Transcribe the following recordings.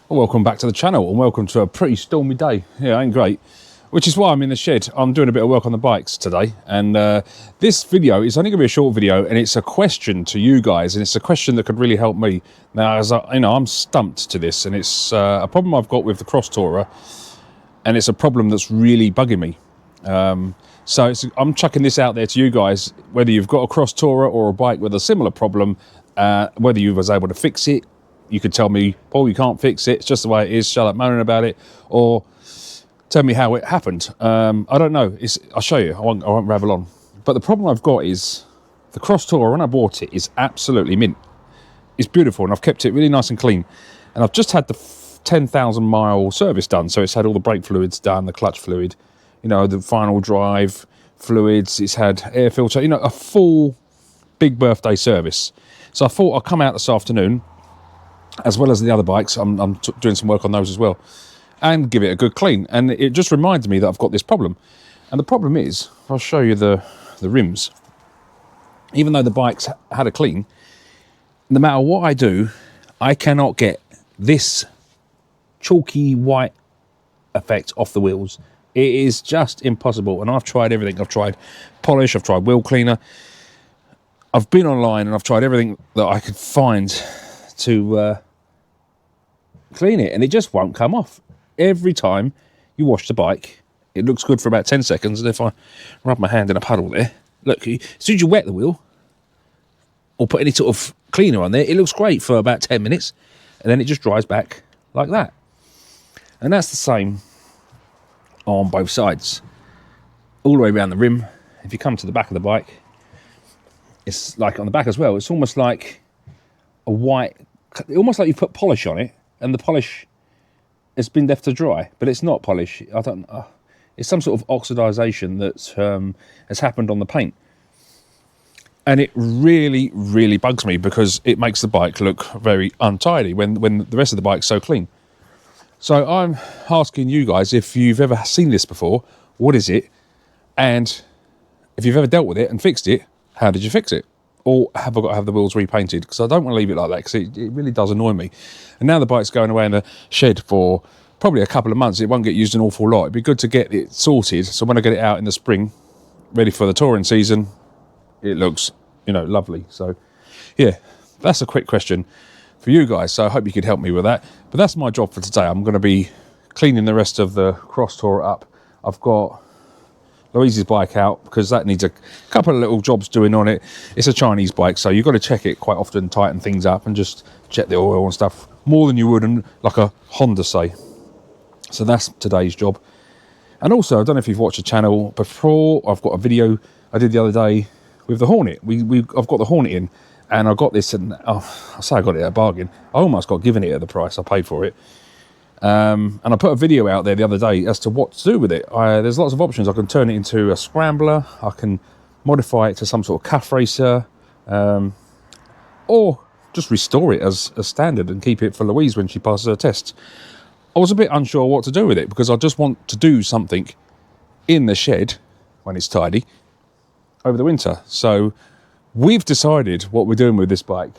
Well, welcome back to the channel and welcome to a pretty stormy day. Yeah, ain't great. Which is why I'm in the shed. I'm doing a bit of work on the bikes today. And this video is only going to be a short video, and it's a question to you guys, and it's a question that could really help me. Now, as I'm stumped to this, and it's a problem I've got with the Crosstourer, and it's a problem that's really bugging me. So I'm chucking this out there to you guys, whether you've got a Crosstourer or a bike with a similar problem, whether you was able to fix it. You could tell me, Paul, you can't fix it, it's just the way it is, shut up moaning about it, or tell me how it happened. I don't know. I'll show you. I won't rabble on. But the problem I've got is the Crosstourer, when I bought it, is absolutely mint. It's beautiful, and I've kept it really nice and clean. And I've just had the 10,000 mile service done, so it's had all the brake fluids done, the clutch fluid, you know, the final drive fluids. It's had air filter, you know, a full big birthday service. So I thought I'd come out this afternoon, as well as the other bikes. I'm doing some work on those as well, and give it a good clean. And it just reminds me that I've got this problem. And the problem is, I'll show you the rims. Even though the bike's had a clean, no matter what I do, I cannot get this chalky white effect off the wheels. It is just impossible. And I've tried everything. I've tried polish, I've tried wheel cleaner, I've been online, and I've tried everything that I could find to clean it, and it just won't come off. Every time you wash the bike, it looks good for about 10 seconds, and if I rub my hand in a puddle there, look, as soon as you wet the wheel or put any sort of cleaner on there, it looks great for about 10 minutes, and then it just dries back like that. And that's the same on both sides, all the way around the rim. If you come to the back of the bike, it's like on the back as well, it's almost like a white, almost like you put polish on it, and the polish has been left to dry, but it's not polish. I don't know. It's some sort of oxidization that has happened on the paint, and it really, really bugs me because it makes the bike look very untidy when the rest of the bike's so clean. So I'm asking you guys, if you've ever seen this before, what is it? And if you've ever dealt with it and fixed it, how did you fix it? Or have I got to have the wheels repainted? Because I don't want to leave it like that, because it really does annoy me. And now the bike's going away in the shed for probably a couple of months. It won't get used an awful lot. It'd be good to get it sorted, so when I get it out in the spring, ready for the touring season, it looks, you know, lovely. So, yeah, that's a quick question for you guys. So I hope you could help me with that. But that's my job for today. I'm going to be cleaning the rest of the Crosstourer up. I've got Louise's bike out because that needs a couple of little jobs doing on it. It's a Chinese bike, so you've got to check it quite often, tighten things up, and just check the oil and stuff more than you would in like a Honda, say. So that's today's job. And also, I don't know if you've watched the channel before, I've got a video I did the other day with the Hornet. I've got the Hornet in, and I got this, and I say I got it at a bargain. I almost got given it at the price I paid for it. And I put a video out there the other day as to what to do with it. There's lots of options. I can turn it into a scrambler, I can modify it to some sort of cuff racer, or just restore it as a standard and keep it for Louise when she passes her test. I was a bit unsure what to do with it, because I just want to do something in the shed when it's tidy over the winter. So we've decided what we're doing with this bike.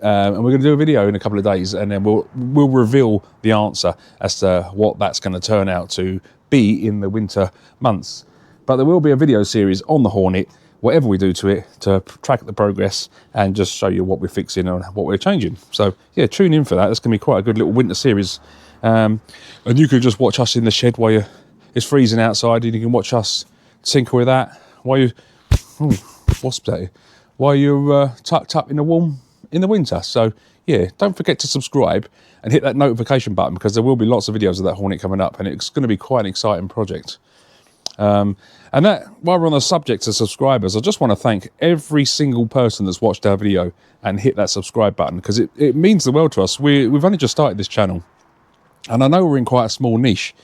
And we're going to do a video in a couple of days, and then we'll reveal the answer as to what that's going to turn out to be in the winter months. But there will be a video series on the Hornet, whatever we do to it, to track the progress and just show you what we're fixing and what we're changing. So yeah, tune in for that. That's going to be quite a good little winter series. And you can just watch us in the shed while it's freezing outside, and you can watch us tinker with that while you while you're tucked up in the warm in the winter. So yeah, don't forget to subscribe and hit that notification button, because there will be lots of videos of that Hornet coming up, and it's going to be quite an exciting project. And that, while we're on the subject of subscribers, I just want to thank every single person that's watched our video and hit that subscribe button, because it means the world to us. We've only just started this channel, and I know we're in quite a small niche,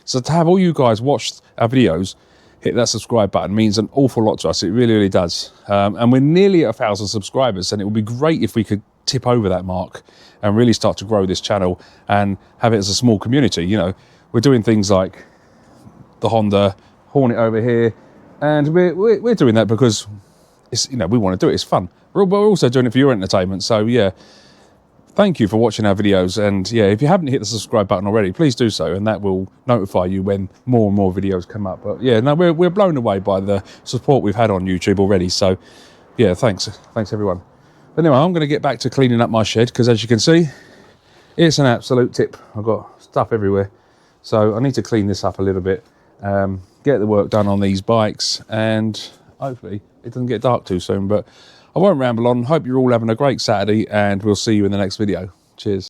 so to have all you guys watch our videos, hit that subscribe button, means an awful lot to us. It really, really does. And we're nearly at 1,000 subscribers, and it would be great if we could tip over that mark and really start to grow this channel and have it as a small community. You know, we're doing things like the Honda Hornet over here, and we're doing that because it's, you know, we want to do it. It's fun. We're also doing it for your entertainment. So yeah, Thank you for watching our videos, and yeah, if you haven't hit the subscribe button already, please do so, and that will notify you when more and more videos come up. But yeah, no, we're blown away by the support we've had on YouTube already, so yeah, thanks everyone. But anyway, I'm going to get back to cleaning up my shed, because as you can see, it's an absolute tip. I've got stuff everywhere, so I need to clean this up a little bit, get the work done on these bikes, and hopefully it doesn't get dark too soon. But I won't ramble on. Hope you're all having a great Saturday, and we'll see you in the next video. Cheers.